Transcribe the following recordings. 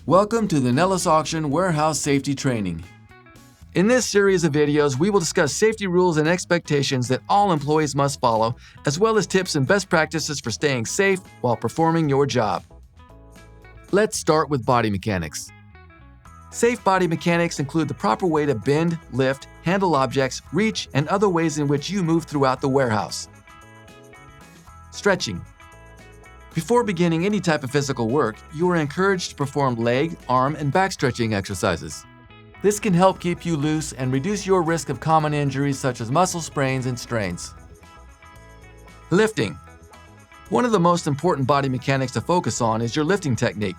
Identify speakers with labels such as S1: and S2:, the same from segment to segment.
S1: Welcome to the Nellis Auction Warehouse Safety Training. In this series of videos, we will discuss safety rules and expectations that all employees must follow, as well as tips and best practices for staying safe while performing your job. Let's start with body mechanics. Safe body mechanics include the proper way to bend, lift, handle objects, reach, and other ways in which you move throughout the warehouse. Stretching. Before beginning any type of physical work, you are encouraged to perform leg, arm, and back stretching exercises. This can help keep you loose and reduce your risk of common injuries such as muscle sprains and strains. Lifting. One of the most important body mechanics to focus on is your lifting technique.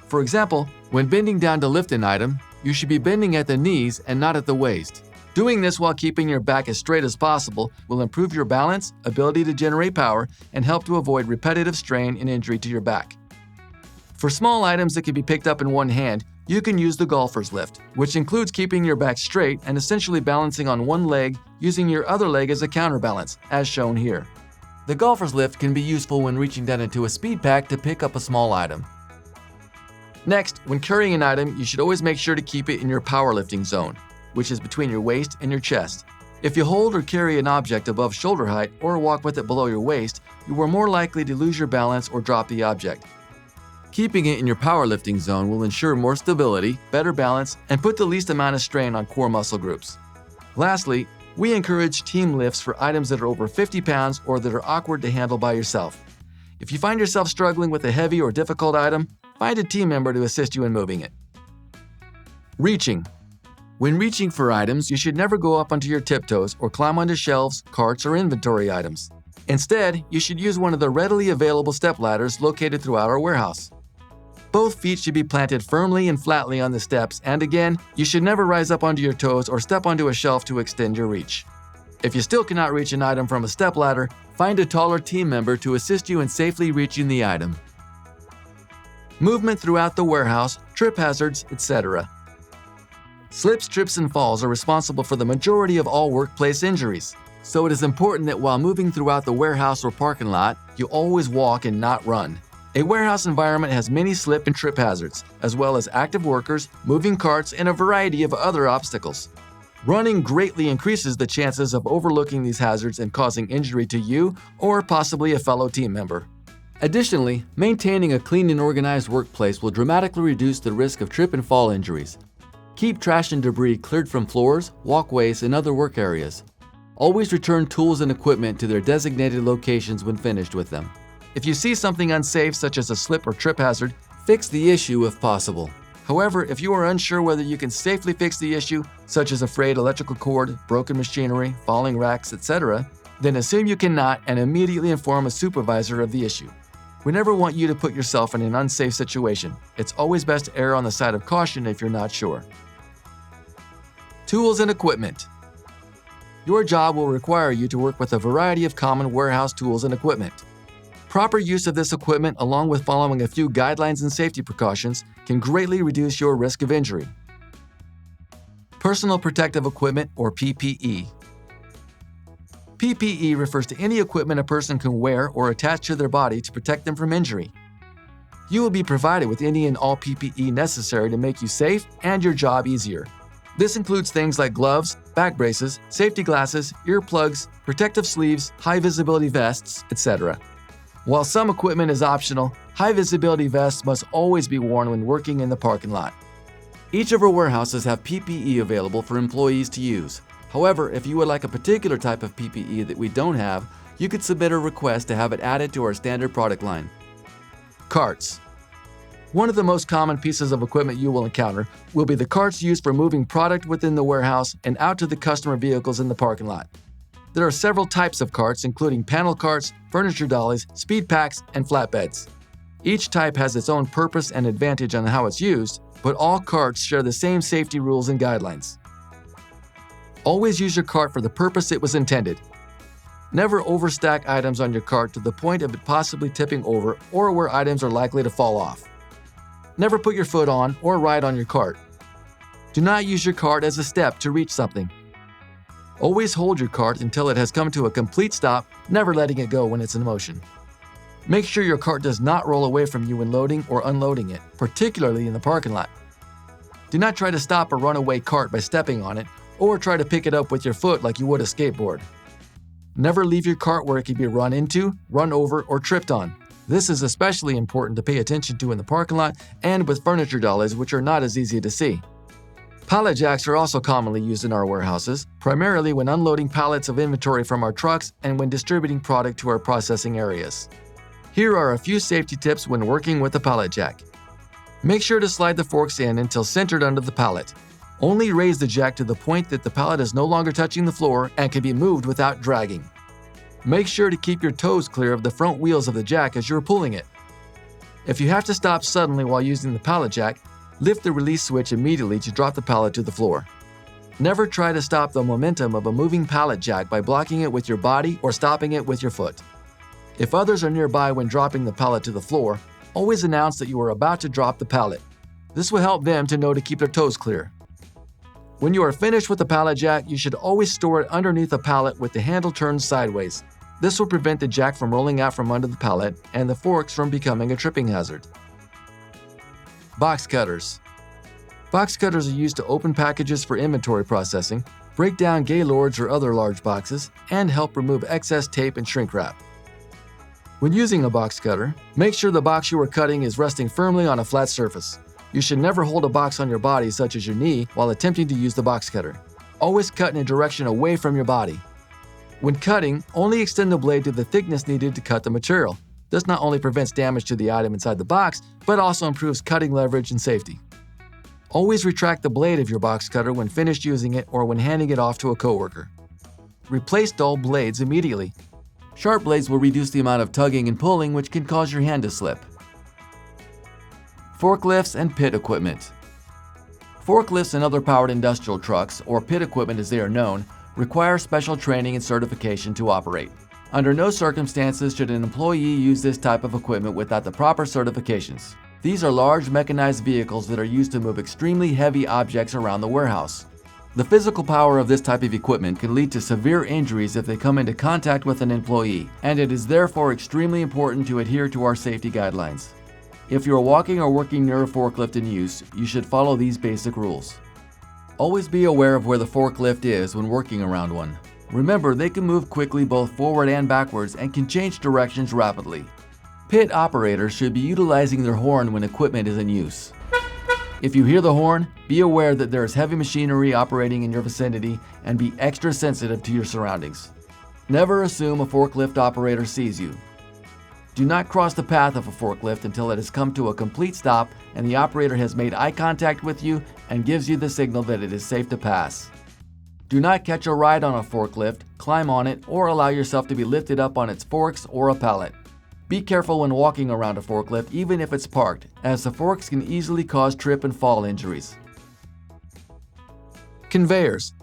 S1: For example, when bending down to lift an item, you should be bending at the knees and not at the waist. Doing this while keeping your back as straight as possible will improve your balance, ability to generate power, and help to avoid repetitive strain and injury to your back. For small items that can be picked up in one hand, you can use the golfer's lift, which includes keeping your back straight and essentially balancing on one leg using your other leg as a counterbalance, as shown here. The golfer's lift can be useful when reaching down into a speed pack to pick up a small item. Next, when carrying an item, you should always make sure to keep it in your powerlifting zone, which is between your waist and your chest. If you hold or carry an object above shoulder height or walk with it below your waist, you are more likely to lose your balance or drop the object. Keeping it in your powerlifting zone will ensure more stability, better balance, and put the least amount of strain on core muscle groups. Lastly, we encourage team lifts for items that are over 50 pounds or that are awkward to handle by yourself. If you find yourself struggling with a heavy or difficult item, find a team member to assist you in moving it. Reaching. When reaching for items, you should never go up onto your tiptoes or climb onto shelves, carts, or inventory items. Instead, you should use one of the readily available step ladders located throughout our warehouse. Both feet should be planted firmly and flatly on the steps, and again, you should never rise up onto your toes or step onto a shelf to extend your reach. If you still cannot reach an item from a step ladder, find a taller team member to assist you in safely reaching the item. Movement throughout the warehouse, trip hazards, etc. Slips, trips, and falls are responsible for the majority of all workplace injuries, so it is important that while moving throughout the warehouse or parking lot, you always walk and not run. A warehouse environment has many slip and trip hazards, as well as active workers, moving carts, and a variety of other obstacles. Running greatly increases the chances of overlooking these hazards and causing injury to you or possibly a fellow team member. Additionally, maintaining a clean and organized workplace will dramatically reduce the risk of trip and fall injuries. Keep trash and debris cleared from floors, walkways, and other work areas. Always return tools and equipment to their designated locations when finished with them. If you see something unsafe, such as a slip or trip hazard, fix the issue if possible. However, if you are unsure whether you can safely fix the issue, such as a frayed electrical cord, broken machinery, falling racks, etc., then assume you cannot and immediately inform a supervisor of the issue. We never want you to put yourself in an unsafe situation. It's always best to err on the side of caution if you're not sure. Tools and equipment. Your job will require you to work with a variety of common warehouse tools and equipment. Proper use of this equipment, along with following a few guidelines and safety precautions, can greatly reduce your risk of injury. Personal protective equipment, or PPE. PPE refers to any equipment a person can wear or attach to their body to protect them from injury. You will be provided with any and all PPE necessary to make you safe and your job easier. This includes things like gloves, back braces, safety glasses, earplugs, protective sleeves, high-visibility vests, etc. While some equipment is optional, high-visibility vests must always be worn when working in the parking lot. Each of our warehouses have PPE available for employees to use. However, if you would like a particular type of PPE that we don't have, you could submit a request to have it added to our standard product line. Carts. One of the most common pieces of equipment you will encounter will be the carts used for moving product within the warehouse and out to the customer vehicles in the parking lot. There are several types of carts, including panel carts, furniture dollies, speed packs, and flatbeds. Each type has its own purpose and advantage on how it's used, but all carts share the same safety rules and guidelines. Always use your cart for the purpose it was intended. Never overstack items on your cart to the point of it possibly tipping over or where items are likely to fall off. Never put your foot on or ride on your cart. Do not use your cart as a step to reach something. Always hold your cart until it has come to a complete stop, never letting it go when it's in motion. Make sure your cart does not roll away from you when loading or unloading it, particularly in the parking lot. Do not try to stop a runaway cart by stepping on it, or try to pick it up with your foot like you would a skateboard. Never leave your cart where it can be run into, run over, or tripped on. This is especially important to pay attention to in the parking lot and with furniture dollies, which are not as easy to see. Pallet jacks are also commonly used in our warehouses, primarily when unloading pallets of inventory from our trucks and when distributing product to our processing areas. Here are a few safety tips when working with a pallet jack. Make sure to slide the forks in until centered under the pallet. Only raise the jack to the point that the pallet is no longer touching the floor and can be moved without dragging. Make sure to keep your toes clear of the front wheels of the jack as you're pulling it. If you have to stop suddenly while using the pallet jack, lift the release switch immediately to drop the pallet to the floor. Never try to stop the momentum of a moving pallet jack by blocking it with your body or stopping it with your foot. If others are nearby when dropping the pallet to the floor, always announce that you are about to drop the pallet. This will help them to know to keep their toes clear. When you are finished with the pallet jack, you should always store it underneath a pallet with the handle turned sideways. This will prevent the jack from rolling out from under the pallet and the forks from becoming a tripping hazard. Box cutters. Box cutters are used to open packages for inventory processing, break down gaylords or other large boxes, and help remove excess tape and shrink wrap. When using a box cutter, make sure the box you are cutting is resting firmly on a flat surface. You should never hold a box on your body, such as your knee, while attempting to use the box cutter. Always cut in a direction away from your body. When cutting, only extend the blade to the thickness needed to cut the material. This not only prevents damage to the item inside the box, but also improves cutting leverage and safety. Always retract the blade of your box cutter when finished using it or when handing it off to a coworker. Replace dull blades immediately. Sharp blades will reduce the amount of tugging and pulling, which can cause your hand to slip. Forklifts and pit equipment. Forklifts and other powered industrial trucks, or pit equipment as they are known, require special training and certification to operate. Under no circumstances should an employee use this type of equipment without the proper certifications. These are large mechanized vehicles that are used to move extremely heavy objects around the warehouse. The physical power of this type of equipment can lead to severe injuries if they come into contact with an employee, and it is therefore extremely important to adhere to our safety guidelines. If you are walking or working near a forklift in use, you should follow these basic rules. Always be aware of where the forklift is when working around one. Remember, they can move quickly both forward and backwards and can change directions rapidly. Pit operators should be utilizing their horn when equipment is in use. If you hear the horn, be aware that there is heavy machinery operating in your vicinity and be extra sensitive to your surroundings. Never assume a forklift operator sees you. Do not cross the path of a forklift until it has come to a complete stop and the operator has made eye contact with you and gives you the signal that it is safe to pass. Do not catch a ride on a forklift, climb on it, or allow yourself to be lifted up on its forks or a pallet. Be careful when walking around a forklift even if it's parked, as the forks can easily cause trip and fall injuries. Conveyors.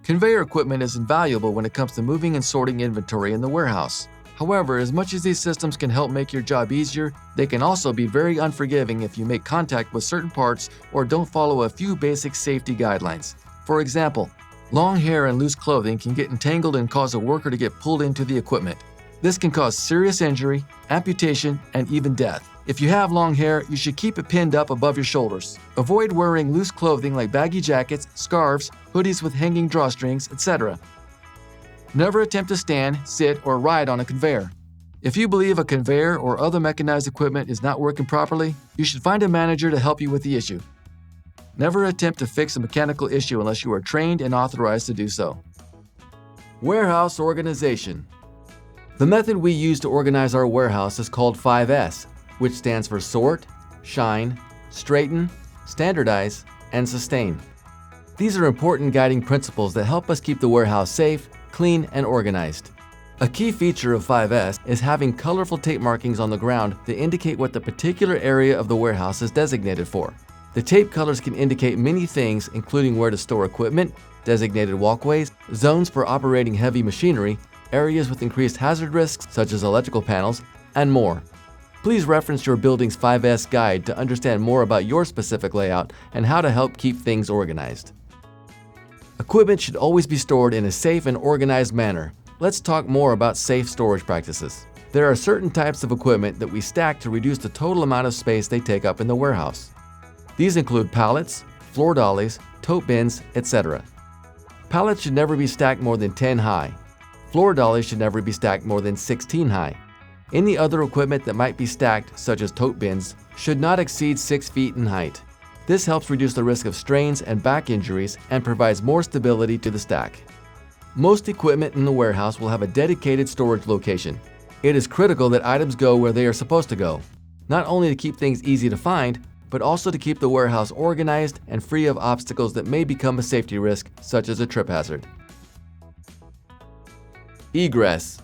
S1: Conveyor equipment is invaluable when it comes to moving and sorting inventory in the warehouse. However, as much as these systems can help make your job easier, they can also be very unforgiving if you make contact with certain parts or don't follow a few basic safety guidelines. For example, long hair and loose clothing can get entangled and cause a worker to get pulled into the equipment. This can cause serious injury, amputation, and even death. If you have long hair, you should keep it pinned up above your shoulders. Avoid wearing loose clothing like baggy jackets, scarves, hoodies with hanging drawstrings, etc. Never attempt to stand, sit, or ride on a conveyor. If you believe a conveyor or other mechanized equipment is not working properly, you should find a manager to help you with the issue. Never attempt to fix a mechanical issue unless you are trained and authorized to do so. Warehouse organization. The method we use to organize our warehouse is called 5S, which stands for sort, shine, straighten, standardize, and sustain. These are important guiding principles that help us keep the warehouse safe, clean, and organized. A key feature of 5S is having colorful tape markings on the ground that indicate what the particular area of the warehouse is designated for. The tape colors can indicate many things, including where to store equipment, designated walkways, zones for operating heavy machinery, areas with increased hazard risks such as electrical panels, and more. Please reference your building's 5S guide to understand more about your specific layout and how to help keep things organized. Equipment should always be stored in a safe and organized manner. Let's talk more about safe storage practices. There are certain types of equipment that we stack to reduce the total amount of space they take up in the warehouse. These include pallets, floor dollies, tote bins, etc. Pallets should never be stacked more than 10 high. Floor dollies should never be stacked more than 16 high. Any other equipment that might be stacked, such as tote bins, should not exceed 6 feet in height. This helps reduce the risk of strains and back injuries and provides more stability to the stack. Most equipment in the warehouse will have a dedicated storage location. It is critical that items go where they are supposed to go, not only to keep things easy to find, but also to keep the warehouse organized and free of obstacles that may become a safety risk, such as a trip hazard. Egress.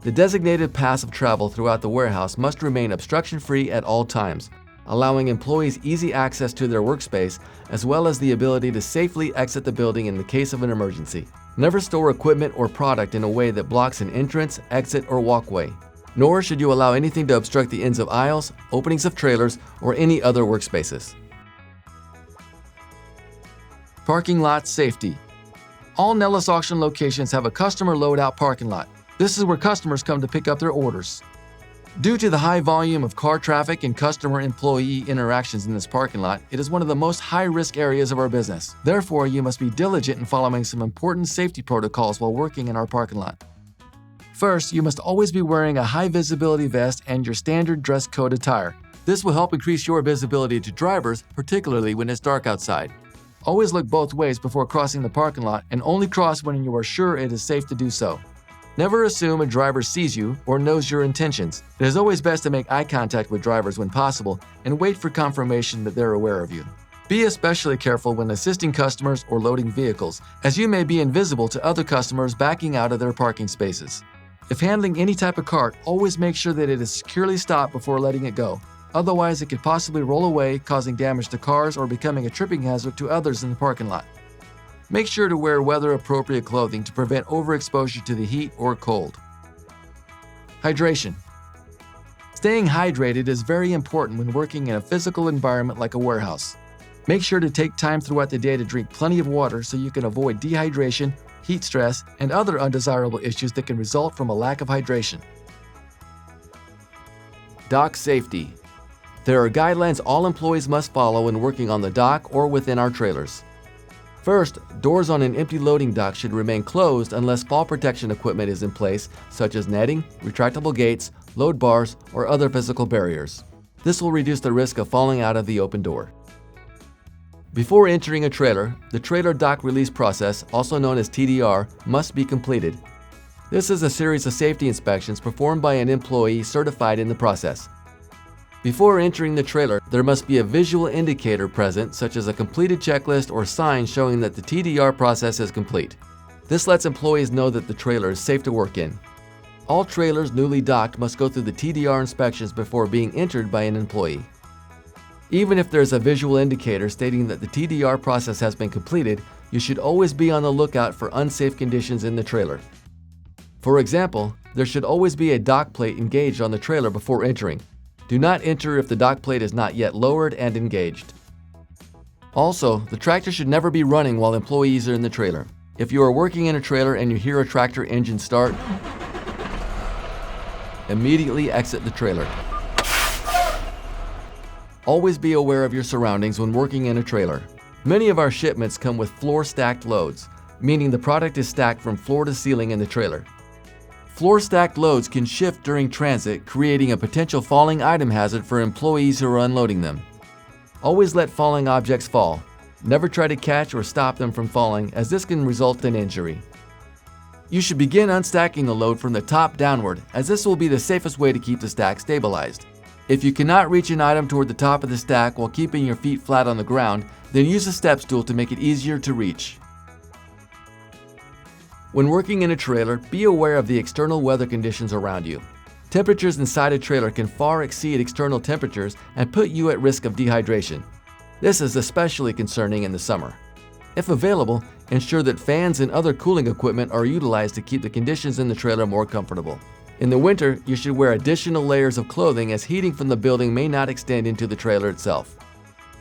S1: The designated paths of travel throughout the warehouse must remain obstruction-free at all times, allowing employees easy access to their workspace as well as the ability to safely exit the building in the case of an emergency. Never store equipment or product in a way that blocks an entrance, exit, or walkway. Nor should you allow anything to obstruct the ends of aisles, openings of trailers, or any other workspaces. Parking lot safety. All Nellis Auction locations have a customer loadout parking lot. This is where customers come to pick up their orders. Due to the high volume of car traffic and customer-employee interactions in this parking lot, it is one of the most high-risk areas of our business. Therefore, you must be diligent in following some important safety protocols while working in our parking lot. First, you must always be wearing a high-visibility vest and your standard dress code attire. This will help increase your visibility to drivers, particularly when it's dark outside. Always look both ways before crossing the parking lot and only cross when you are sure it is safe to do so. Never assume a driver sees you or knows your intentions. It is always best to make eye contact with drivers when possible and wait for confirmation that they're aware of you. Be especially careful when assisting customers or loading vehicles, as you may be invisible to other customers backing out of their parking spaces. If handling any type of cart, always make sure that it is securely stopped before letting it go. Otherwise, it could possibly roll away, causing damage to cars or becoming a tripping hazard to others in the parking lot. Make sure to wear weather-appropriate clothing to prevent overexposure to the heat or cold. Hydration. Staying hydrated is very important when working in a physical environment like a warehouse. Make sure to take time throughout the day to drink plenty of water so you can avoid dehydration, heat stress, and other undesirable issues that can result from a lack of hydration. Dock safety. There are guidelines all employees must follow when working on the dock or within our trailers. First, doors on an empty loading dock should remain closed unless fall protection equipment is in place, such as netting, retractable gates, load bars, or other physical barriers. This will reduce the risk of falling out of the open door. Before entering a trailer, the trailer dock release process, also known as TDR, must be completed. This is a series of safety inspections performed by an employee certified in the process. Before entering the trailer, there must be a visual indicator present, such as a completed checklist or sign showing that the TDR process is complete. This lets employees know that the trailer is safe to work in. All trailers newly docked must go through the TDR inspections before being entered by an employee. Even if there's a visual indicator stating that the TDR process has been completed, you should always be on the lookout for unsafe conditions in the trailer. For example, there should always be a dock plate engaged on the trailer before entering. Do not enter if the dock plate is not yet lowered and engaged. Also, the tractor should never be running while employees are in the trailer. If you are working in a trailer and you hear a tractor engine start, immediately exit the trailer. Always be aware of your surroundings when working in a trailer. Many of our shipments come with floor-stacked loads, meaning the product is stacked from floor to ceiling in the trailer. Floor-stacked loads can shift during transit, creating a potential falling item hazard for employees who are unloading them. Always let falling objects fall. Never try to catch or stop them from falling, as this can result in injury. You should begin unstacking the load from the top downward, as this will be the safest way to keep the stack stabilized. If you cannot reach an item toward the top of the stack while keeping your feet flat on the ground, then use a step stool to make it easier to reach. When working in a trailer, be aware of the external weather conditions around you. Temperatures inside a trailer can far exceed external temperatures and put you at risk of dehydration. This is especially concerning in the summer. If available, ensure that fans and other cooling equipment are utilized to keep the conditions in the trailer more comfortable. In the winter, you should wear additional layers of clothing, as heating from the building may not extend into the trailer itself.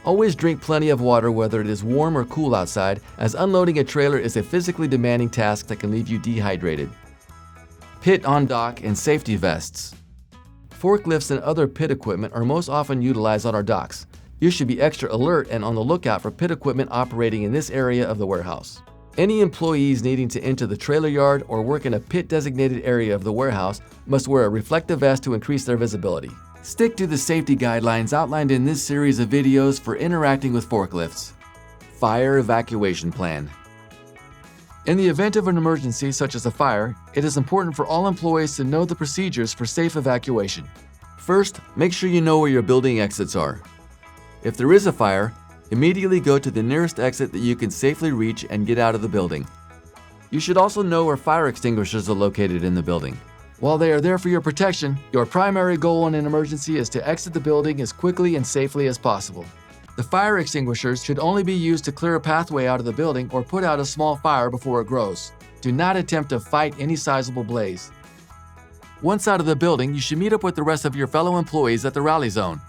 S1: Always drink plenty of water whether it is warm or cool outside, as unloading a trailer is a physically demanding task that can leave you dehydrated. Pit on dock and safety vests. Forklifts and other pit equipment are most often utilized on our docks. You should be extra alert and on the lookout for pit equipment operating in this area of the warehouse. Any employees needing to enter the trailer yard or work in a pit-designated area of the warehouse must wear a reflective vest to increase their visibility. Stick to the safety guidelines outlined in this series of videos for interacting with forklifts. Fire evacuation plan. In the event of an emergency such as a fire, it is important for all employees to know the procedures for safe evacuation. First, make sure you know where your building exits are. If there is a fire, immediately go to the nearest exit that you can safely reach and get out of the building. You should also know where fire extinguishers are located in the building. While they are there for your protection, your primary goal in an emergency is to exit the building as quickly and safely as possible. The fire extinguishers should only be used to clear a pathway out of the building or put out a small fire before it grows. Do not attempt to fight any sizable blaze. Once out of the building, you should meet up with the rest of your fellow employees at the rally zone.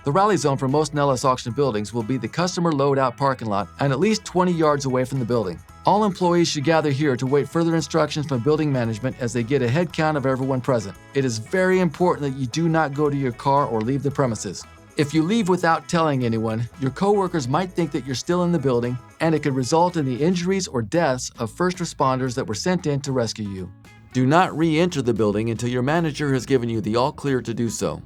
S1: The rally zone for most Nellis auction buildings will be the customer load-out parking lot and at least 20 yards away from the building. All employees should gather here to wait further instructions from building management as they get a head count of everyone present. It is very important that you do not go to your car or leave the premises. If you leave without telling anyone, your coworkers might think that you're still in the building, and it could result in the injuries or deaths of first responders that were sent in to rescue you. Do not re-enter the building until your manager has given you the all-clear to do so.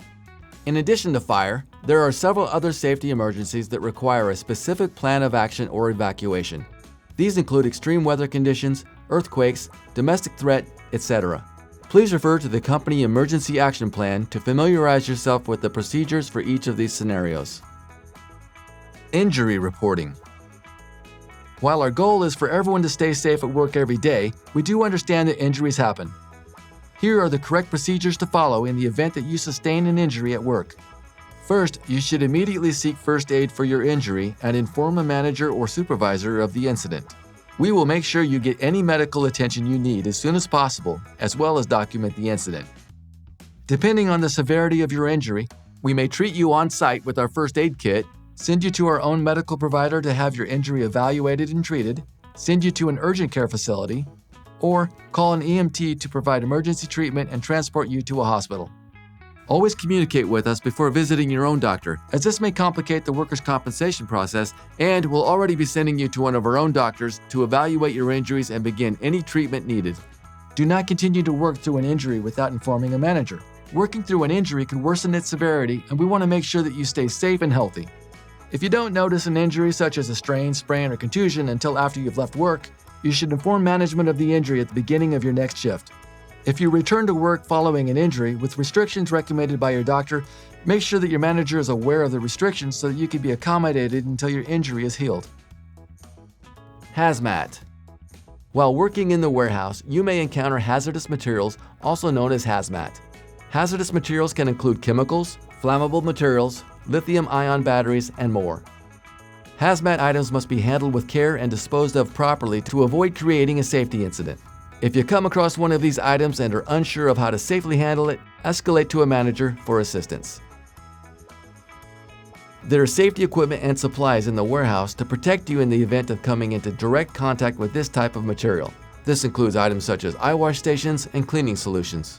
S1: In addition to fire, there are several other safety emergencies that require a specific plan of action or evacuation. These include extreme weather conditions, earthquakes, domestic threat, etc. Please refer to the company emergency action plan to familiarize yourself with the procedures for each of these scenarios. Injury reporting. While our goal is for everyone to stay safe at work every day, we do understand that injuries happen. Here are the correct procedures to follow in the event that you sustain an injury at work. First, you should immediately seek first aid for your injury and inform a manager or supervisor of the incident. We will make sure you get any medical attention you need as soon as possible, as well as document the incident. Depending on the severity of your injury, we may treat you on site with our first aid kit, send you to our own medical provider to have your injury evaluated and treated, send you to an urgent care facility, or call an EMT to provide emergency treatment and transport you to a hospital. Always communicate with us before visiting your own doctor, as this may complicate the workers' compensation process, and we'll already be sending you to one of our own doctors to evaluate your injuries and begin any treatment needed. Do not continue to work through an injury without informing a manager. Working through an injury can worsen its severity, and we want to make sure that you stay safe and healthy. If you don't notice an injury such as a strain, sprain, or contusion until after you've left work, you should inform management of the injury at the beginning of your next shift. If you return to work following an injury with restrictions recommended by your doctor, make sure that your manager is aware of the restrictions so that you can be accommodated until your injury is healed. Hazmat. While working in the warehouse, you may encounter hazardous materials, also known as hazmat. Hazardous materials can include chemicals, flammable materials, lithium-ion batteries, and more. Hazmat items must be handled with care and disposed of properly to avoid creating a safety incident. If you come across one of these items and are unsure of how to safely handle it, escalate to a manager for assistance. There are safety equipment and supplies in the warehouse to protect you in the event of coming into direct contact with this type of material. This includes items such as eye wash stations and cleaning solutions.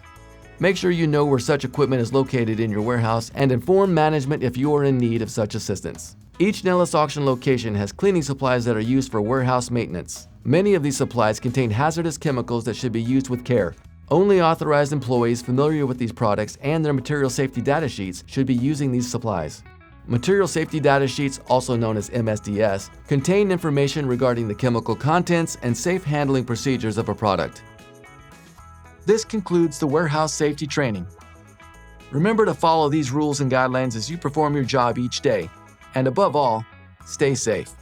S1: Make sure you know where such equipment is located in your warehouse and inform management if you are in need of such assistance. Each Nellis auction location has cleaning supplies that are used for warehouse maintenance. Many of these supplies contain hazardous chemicals that should be used with care. Only authorized employees familiar with these products and their material safety data sheets should be using these supplies. Material safety data sheets, also known as MSDS, contain information regarding the chemical contents and safe handling procedures of a product. This concludes the warehouse safety training. Remember to follow these rules and guidelines as you perform your job each day. And above all, stay safe.